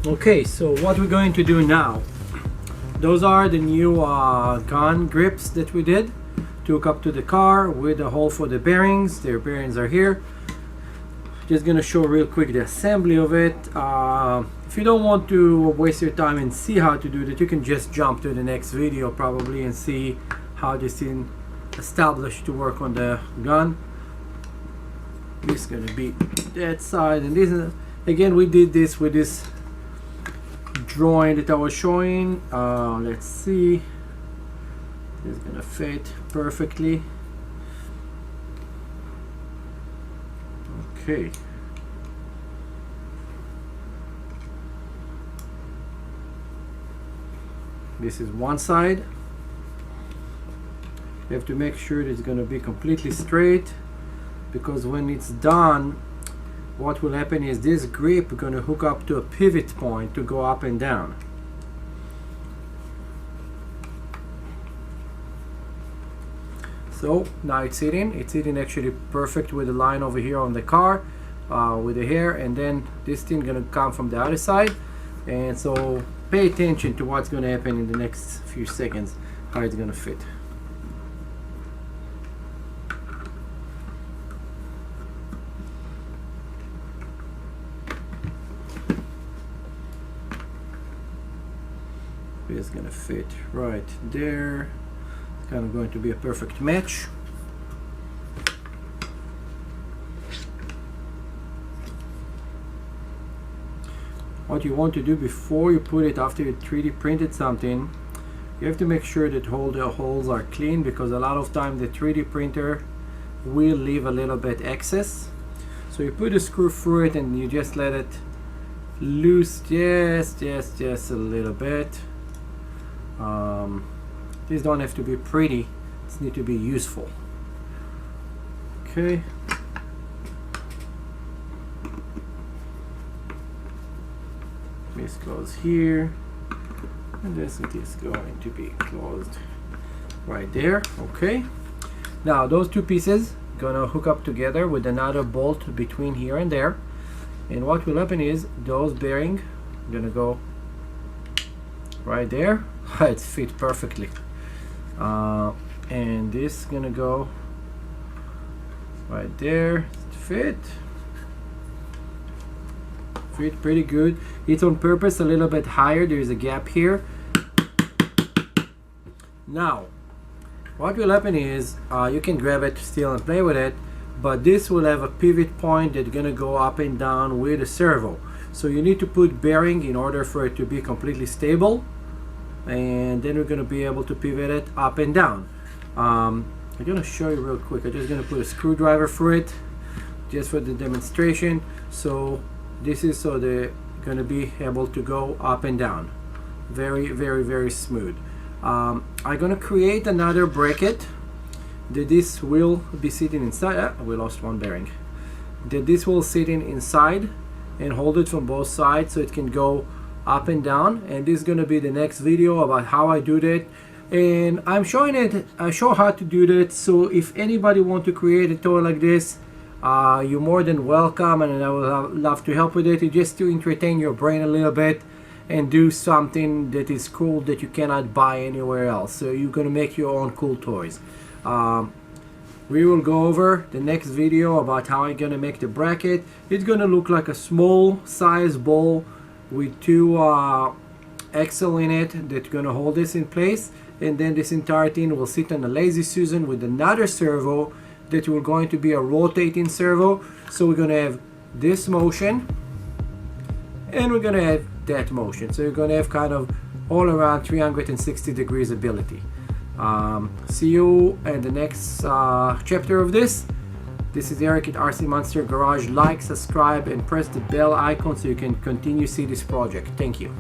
Okay, so what we're going to do now, those are the new gun grips that we did to hook up to the car with a hole for the bearings. Their bearings are here. Just gonna show real quick the assembly of it. If you don't want to waste your time and see how to do that, you can just jump to the next video probably and see how this is established to work on the gun. This is gonna be that side, and this is, again, we did this with this drawing that I was showing. Let's see, it's gonna fit perfectly. Okay, this is one side. You have to make sure that it's going to be completely straight, because when it's done, what will happen is this grip is going to hook up to a pivot point to go up and down. So now it's sitting actually perfect with the line over here on the car with the hair, and then this thing gonna come from the other side. And so pay attention to what's gonna happen in the next few seconds, how it's gonna fit. It's gonna fit right there. It's kind of going to be a perfect match. What you want to do before you put it, after you 3D printed something, you have to make sure that all the holes are clean, because a lot of time the 3D printer will leave a little bit excess. So you put a screw through it and you just let it loose just a little bit. These don't have to be pretty, these need to be useful. Okay. This goes here, and this is going to be closed right there. Okay. Now those two pieces gonna hook up together with another bolt between here and there, and what will happen is those bearing gonna go right there. It's fit perfectly, and this is gonna go right there. Fit pretty good. It's on purpose a little bit higher, there is a gap here. Now what will happen is you can grab it still and play with it, but this will have a pivot point that's gonna go up and down with a servo. So you need to put bearing in order for it to be completely stable, and then we're gonna be able to pivot it up and down. I'm gonna show you real quick. I'm just gonna put a screwdriver through it just for the demonstration. So this is so they're gonna be able to go up and down very smooth. I'm gonna create another bracket that this will be sitting inside. We lost one bearing. That this will sit inside and hold it from both sides so it can go up and down, and this is gonna be the next video about how I do that. And I'm showing it, I show how to do that. So if anybody want to create a toy like this, you're more than welcome, and I will love to help with it. It's just to entertain your brain a little bit and do something that is cool that you cannot buy anywhere else. So you're gonna make your own cool toys. We will go over the next video about how I'm gonna make the bracket. It's gonna look like a small size ball with two axle in it that's gonna hold this in place, and then this entire thing will sit on a lazy Susan with another servo that will going to be a rotating servo. So we're gonna have this motion and we're gonna have that motion, so you're gonna have kind of all around 360 degrees ability. See you in the next chapter of this. This is Eric at RC Monster Garage. Like, subscribe, and press the bell icon so you can continue to see this project. Thank you.